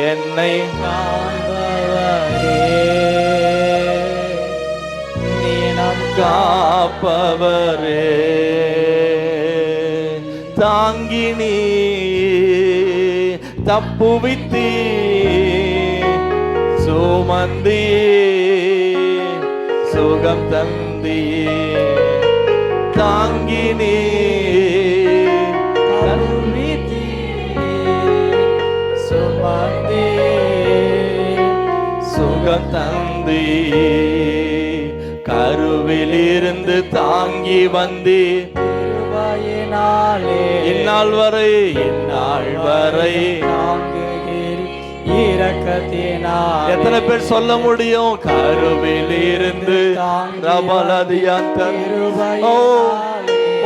S1: என்னை
S2: காண்பவரே நீனம்
S1: காப்பவரே தாங்கினி தப்புவித்தீ சுமந்தி சுகம் தந்தி தாங்கினி
S2: கருவிதி சுமந்தே
S1: சுகம் தந்தி கருவிலிருந்து தாங்கி வந்தி
S2: திருவாயினாலே
S1: இந்நாள் வரை
S2: தாங்குகிறீர் இரக்கத்தினால்.
S1: எத்தனை பேர் சொல்ல முடியும் கருவில் இருந்து ரபலதியாந்தர் ஓ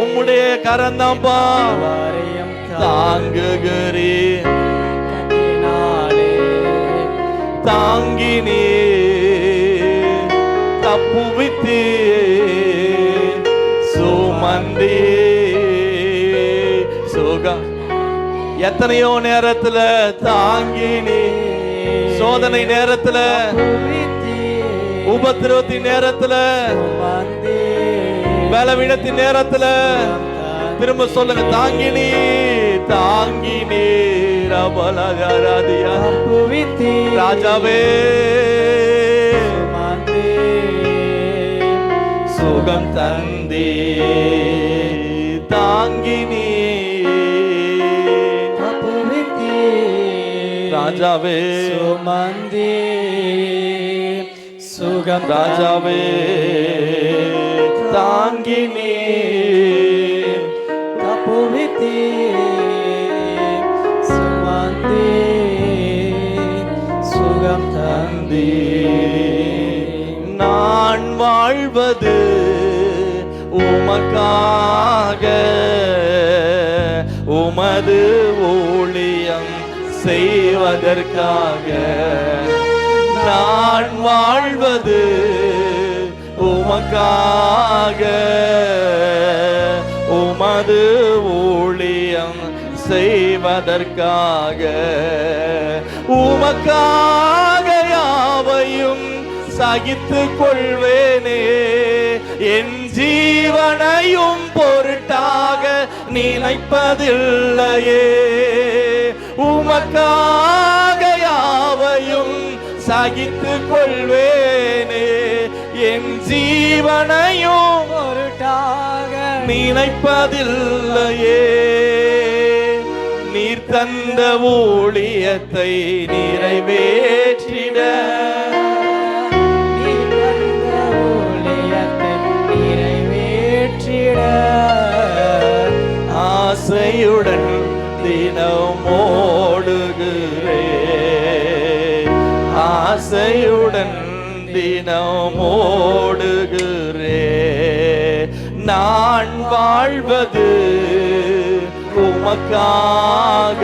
S1: உம்முடைய கரந்தாம்பா
S2: வரையும்
S1: தாங்குகிறீர்
S2: தாங்கினாலே
S1: தாங்கினே தப்புவித்தே சுமந்தே சுகம் எத்தனையோ நேரத்துல தாங்கினே சோதனை நேரத்துல உபத்திரவத்தின் நேரத்துல பலவீனத்தின் நேரத்துல திரும்ப சொல்லுங்க தாங்கினே தாங்கினே ரபலகாராதியா ராஜாவே சுகம் தந்தே தாங்கினே ராஜாவே
S2: சுமந்தே சுகம்
S1: ராஜாவே தாங்கினே
S2: தப்புவித்தே சுமந்தே சுகம் தந்தே.
S1: நான் வாழ்வது உமக்காக உமது ஊழியம் செய்வதற்காக நான் வாழ்வது உமக்காக உமது ஊழியம் செய்வதற்காக உமக்காக யாவையும் சகித்துக் கொள்வேனே என் ஜீவனையும் பொருட்டாக நினைப்பதில்லையே உமக்காக யாவையும் சகித்துக் கொள்வேனே என் ஜீவனையும்
S2: பொருட்டாக
S1: நினைப்பதில்லையே. நீர் தந்த ஊழியத்தை நிறைவேற்றிட
S2: நீர் தந்த ஊழியத்தை நிறைவேற்றிட
S1: ஆசையுடன் தினம் ஓடுகிறேன். ஆசையுடன் தினம் ஓடுகிறேன். நான் வாழ்வது உமக்காக,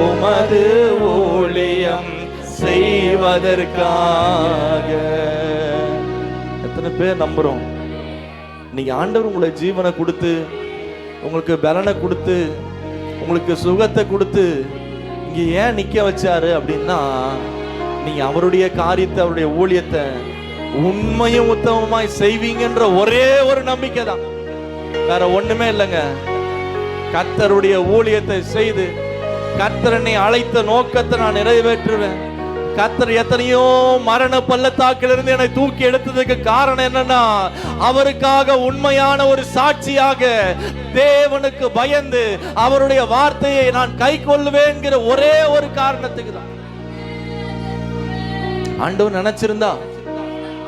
S1: உமது ஊழியம் செய்வதற்காக. எத்தனை பேர் நம்புறோம் நீங்க ஆண்டவர் உங்களை ஜீவனை கொடுத்து, உங்களுக்கு பலனை கொடுத்து, உங்களுக்கு சுகத்தை கொடுத்து இங்க ஏன் நிக்க வச்சாரு அப்படின்னா, நீங்க அவருடைய காரியத்தை, அவருடைய ஊழியத்தை உண்மையும் உத்தமமாய் செய்வீங்கன்ற ஒரே ஒரு நம்பிக்கை தான், வேற ஒண்ணுமே இல்லைங்க. கர்த்தருடைய ஊழியத்தை செய்து கர்த்தர் என்னை அழைத்த நோக்கத்தை நான் நிறைவேற்றுவேன். கர்த்தர் எத்தனையோ மரண பள்ளத்தாக்கிலிருந்து என்னை தூக்கி எடுத்ததுக்கு காரணம் என்னன்னா, அவருக்காக உண்மையான ஒரு சாட்சியாக தேவனுக்கு பயந்து அவருடைய வார்த்தையை நான் கை கொள்ளுவேன்கிற ஒரே ஒரு காரணத்துக்கு தான். ஆண்டவர் நினைச்சிருந்தா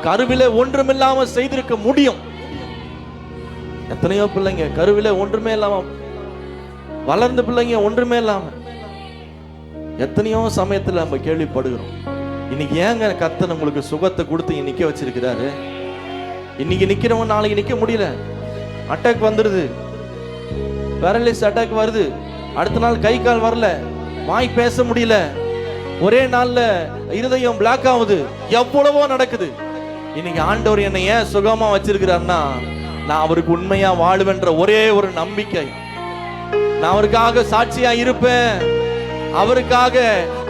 S1: கருவிலே ஒன்றுமில்லாம செய்திருக்க முடியும். எத்தனையோ பிள்ளைங்க கருவிலே ஒன்றுமே இல்லாம வளர்ந்த பிள்ளைங்க ஒன்றுமே இல்லாம எத்தனையோ சமயத்துல நம்ம கேள்விப்படுகிறோம். இன்னைக்கு ஏங்க கர்த்தர் உங்களுக்கு சுகத்தை கொடுத்து நிக்க வச்சிருக்கிறாரு? இன்னைக்கு நிக்கிறவங்க நாளைக்கு நிக்க முடியல, அட்டாக் வந்துருது, பேரலைஸ் அட்டாக் வருது, அடுத்த நாள் கை கால் வரல, வாய் பேச முடியல, ஒரே நாள்ல இருதயம் பிளாக் ஆகுது, எவ்வளவோ நடக்குது. இன்னைக்கு ஆண்டவர் என்னை ஏன் சுகமா வச்சிருக்கிறாருன்னா, நான் அவருக்கு உண்மையா வாழுவேன்ற ஒரே ஒரு நம்பிக்கை. நான் அவருக்காக சாட்சியா இருப்பேன், அவருக்காக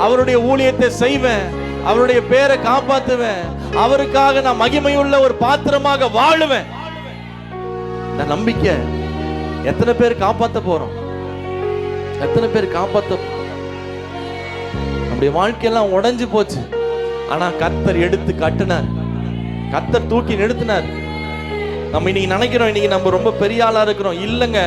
S1: அவருடைய ஊழியத்தை செய்வேன், அவருடைய பேரை காப்பாத்துவேன், அவருக்காக நான் மகிமையுள்ள ஒரு பாத்திரமாக வாழுவேன். இந்த நம்பிக்கை எத்தனை பேர் காப்பாத்த போறோம்? எத்தனை பேர் காப்பாத்த? நம்முடைய வாழ்க்கையெல்லாம் உடைஞ்சு போச்சு, ஆனா கர்த்தர் எடுத்து கட்டினார், கர்த்தர் தூக்கி நிறுத்தினார். நம்ம இன்னைக்கு நினைக்கிறோம் இன்னைக்கு நம்ம ரொம்ப பெரிய ஆளா இருக்கிறோம். இல்லைங்க,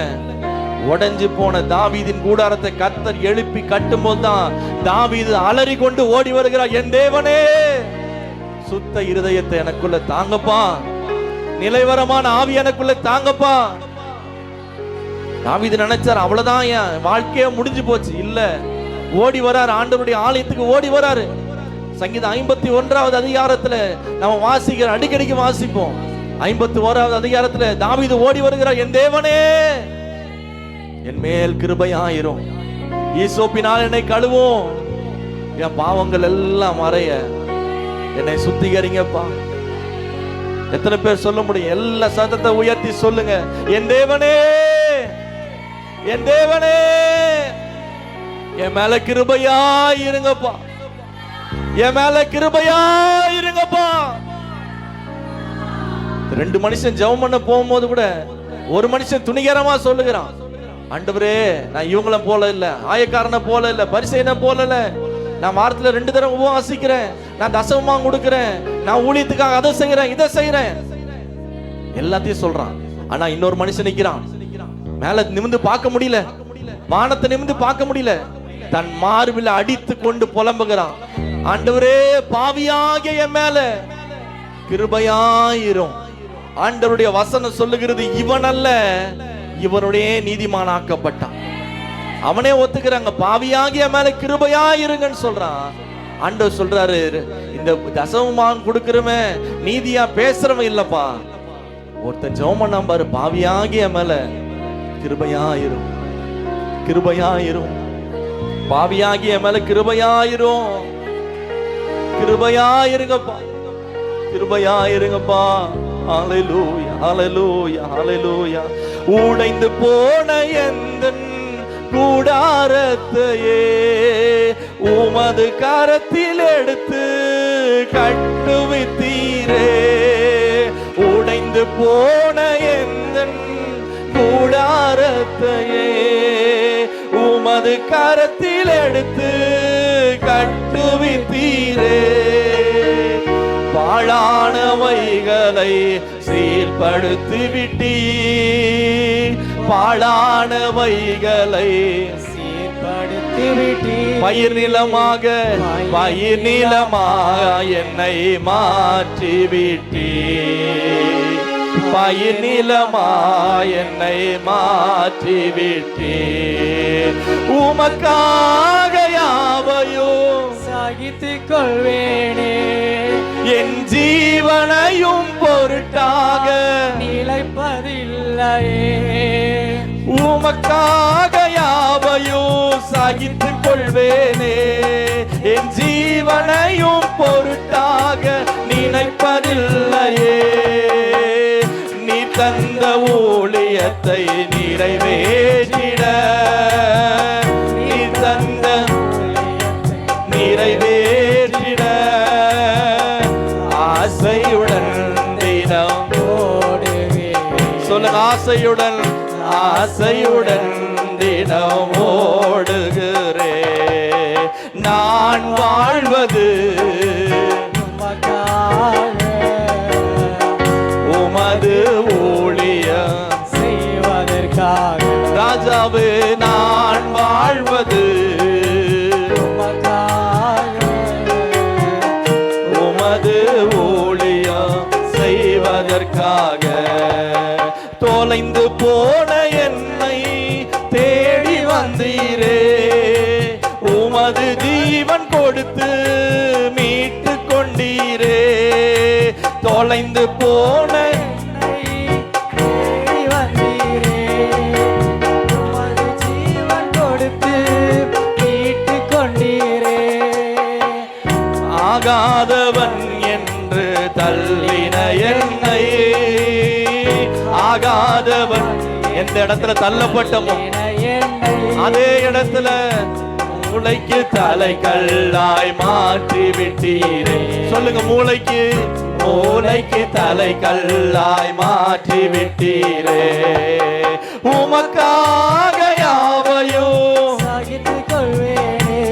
S1: உடைஞ்சு போன தாவீதின் கூடாரத்தை கர்த்தர் எழுப்பி கட்டும் போதுதான் தாவீது அலறி கொண்டு ஓடி வருகிறார். என் தேவனே, சுத்த இருதயத்தை எனக்குள்ள தாங்கப்பா, நிலைவரமான ஆவி எனக்குள்ள தாங்கப்பா. தாவீது நினைச்சார் அவ்வளவுதான், என் வாழ்க்கையே முடிஞ்சு போச்சு. இல்ல, ஓடி வராரு, ஆண்டவருடைய ஆலயத்துக்கு ஓடி வராரு. சங்கீதம் 51வது அதிகாரத்துல நம்ம வாசிக்கிற, அடிக்கடிக்கு வாசிப்போம். 51வது அதிகாரத்துல தாவீது ஓடி வருகிறார். என் தேவனே, என் மேல் கிருபையாயிரும், ஈசோப்பினால் என்னை கழுவும், என் பாவங்கள் எல்லாம் மறைய என்னை சுத்திகரிங்கப்பா. எத்தனை பேர் சொல்ல முடியும்? எல்லா சத்தத்தை உயர்த்தி சொல்லுங்க, என் தேவனே, என் தேவனே, என் மேல கிருபையாயிருங்கப்பா, என் மேல கிருபையாயிருங்கப்பா. ரெண்டு மனுஷன் ஜெபம் பண்ண போகும்போது கூட ஒரு மனுஷன் துணிகரமா சொல்லுகிறான், ஆண்டவரே, நான் இவங்கள போல இல்ல, ஆயக்காரனை போல இல்ல, பரிசேயனை போல இல்ல, நான் வாரத்துல 2 தடவை உபவாசிக்கிறேன், நான் தசமமா கொடுக்கிறேன், நான் ஊழியத்துக்காக அதை செய்யறேன், இதை செய்யறேன், எல்லாத்தையும் சொல்றான். ஆனா இன்னொரு மனுஷன் நிக்கிறான், மேல நிமிந்து பார்க்க முடியல, வானத்தை நிமிந்து பார்க்க முடியல, தன் மார்பில் அடித்து கொண்டு புலம்புகிறான், ஆண்டவரே, பாவியாகிய என் மேல கிருபையாயிரும். ஆண்டவருடைய வசனம் சொல்லுகிறது, இவன் அல்ல, இவனுடைய நீதிமானாக்கப்பட்டான். அவனே ஒத்துக்கிறாங்க, பாவியாகிய மேல கிருபையாயிருங்கன்னு சொல்றான். ஆண்டவர் சொல்றாரு, இந்த தசமமான் கொடுக்கிறவன் நீதியா பேசுறவன் இல்லப்பா, ஒருத்தன் ஜெபம் பண்ணாம பாரு, பாவியாகிய மேல கிருபையாயிரும், கிருபையாயிரும், பாவியாகிய மேல கிருபையாயிரும், கிருபையாயிருங்கப்பா, கிருபையாயிருங்கப்பா. ஹல்லேலூயா, ஹல்லேலூயா, ஹல்லேலூயா. உடைந்து போன எந்தன் கூடாரத்தையே உமது கரத்தில் எடுத்து கட்டுவித்தீரே. உடைந்து போன எந்தன் கூடாரத்தையே உமது கரத்தில் எடுத்து கட்டுவித்தீரே. பாழா வைகளை சீர்படுத்தி விட்டீ, பாழான வைகளை
S2: சீர்படுத்தி விட்டீ,
S1: பயிர் நிலமாக என்னை மாற்றி விட்டீ, பயிர் நிலமாய் என்னை மாற்றி விட்டீ. உமக்காக யாவையும்
S2: சகித்துக் கொள்வேனே,
S1: என் ஜீவனையும் பொருட்டாக
S2: நிலைப்பதில்லையே.
S1: உமக்காக யாவையும் சகித்துக் கொள்வேனே, என் ஜீவனையும் பொருட்டாக நினைப்பதில்லையே. நீ தந்த ஊழியத்தை நிறைவேற்றிட, நீ தந்த நிறைவேற்றிட ஆசையுடன் தினம் சொல்லுங்க, ஆசையுடன் ஆசையுடன் தினம் ஓடுகிறே. நான் வாழ்வது உமது ஊழியம்
S2: செய்வதற்காக.
S1: ராஜாவே, நான் வாழ்வது உமது ஊழியம் செய்வதற்காக. தொலைந்து போன என்னை தேடி வந்தீரே, உமது ஜீவன் கொடுத்து மீட்டு கொண்டீரே. தொலைந்து போன ஆகாதவன் என்று தள்ளின என்னை, ஆகாதவன் எந்த இடத்துல தள்ளப்பட்டமோ அதே இடத்துல மூளைக்கு தலைக்கல்லாய் மாற்றி விட்டீரே. சொல்லுங்க, மூளைக்கு மூளைக்கு தலைக்கல்லாய் மாற்றி விட்டீரே. உமக்காக யாவையும்
S2: சகித்துக் கொள்வேனே,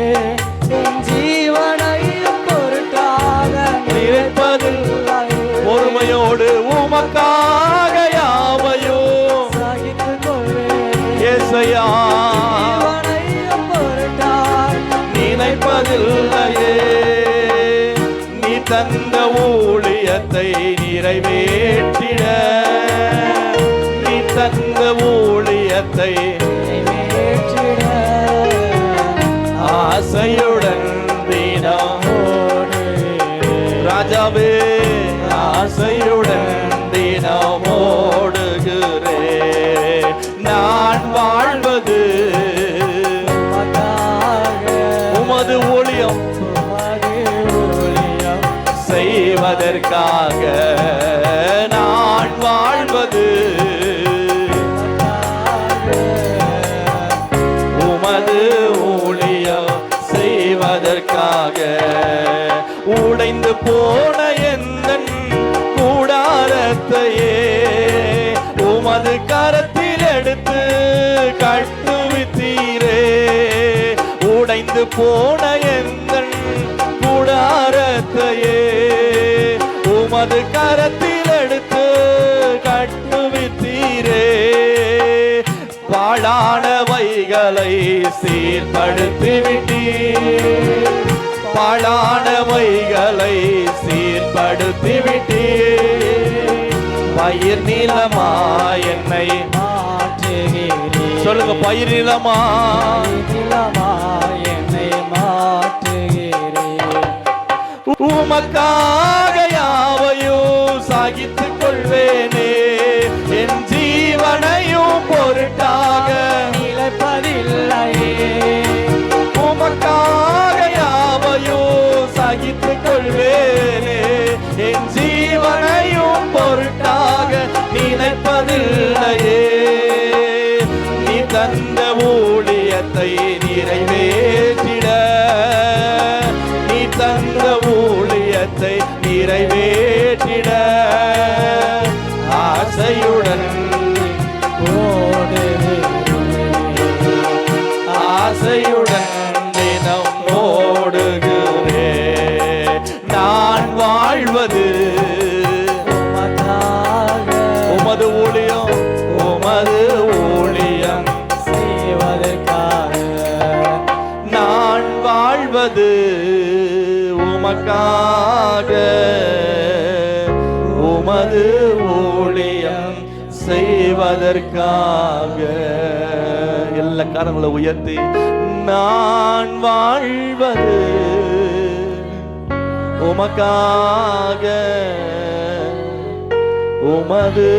S2: என் ஜீவனையும் பொருட்டாக
S1: நினைப்பதில்லை. பொறுமையோடு உமக்காக யாவையும்
S2: சகித்துக் கொள்வேனே,
S1: ஏசையா
S2: ஜீவனையும் பொருட்டாக
S1: நினைப்பதில்லையே. நீ தந்த ஊழியத்தை நிறைவேற்றிட, நீ தந்த ஊழியத்தை
S2: நிறைவேற்றிட
S1: ஆசையுடன் தினம் ராஜாவே, ஆசையுடன் தினம் ஓடுகிறே. நான் வாழ்வது உமது ஊழியம் செய்வதற்காக. நான் வாழ்வது உமது ஊழியம் செய்வதற்காக. உடைந்து போன எந்தன் கூடாரத்தையே உமது கரத்தில் எடுத்து கட்டுவித்தீரே. உடைந்து போன எந்தன் கூடாரத்தையே உமது கரத்தில் எடுத்து கட்டுவித்தீரே. பாழான வைகளை சீர்படுத்தி விட்டீர், பாழான வைகளை சீர்படுத்தி விட்டீர். பயிர் நிலமா என்னை
S2: மாற்றுகிறீர்.
S1: சொல்லுங்க, பயிர் நிலமா
S2: என்னை மாற்றுகிறீர்.
S1: உமக்காக யாவையும் சகித்துக் கொள்வேனே, என் ஜீவனையும் பொருட்டாக
S2: நிலைப்பதில்லையே.
S1: உமக்காக யாவையும் சகித்துக் கொள்வேனே, என் ஜீவனையும் பொருட்டாக நினைப்பதில்லையே. நீ தந்த ஊழியத்தை நிறைவேற்றிட, நீ தந்த ஊழியத்தை நிறைவேற்றிட ஆசையுடன் ஆசையுடன் தினம் ஓடுகிறே. நான் வாழ்வது வாழ்வது உமக்காக, உமது ஊழியம் செய்வதற்காக. எல்லா காரணங்களை உயர்த்தி நான் வாழ்வது உமக்காக, உமது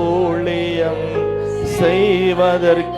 S1: ஊழியம் செய்வதற்காக.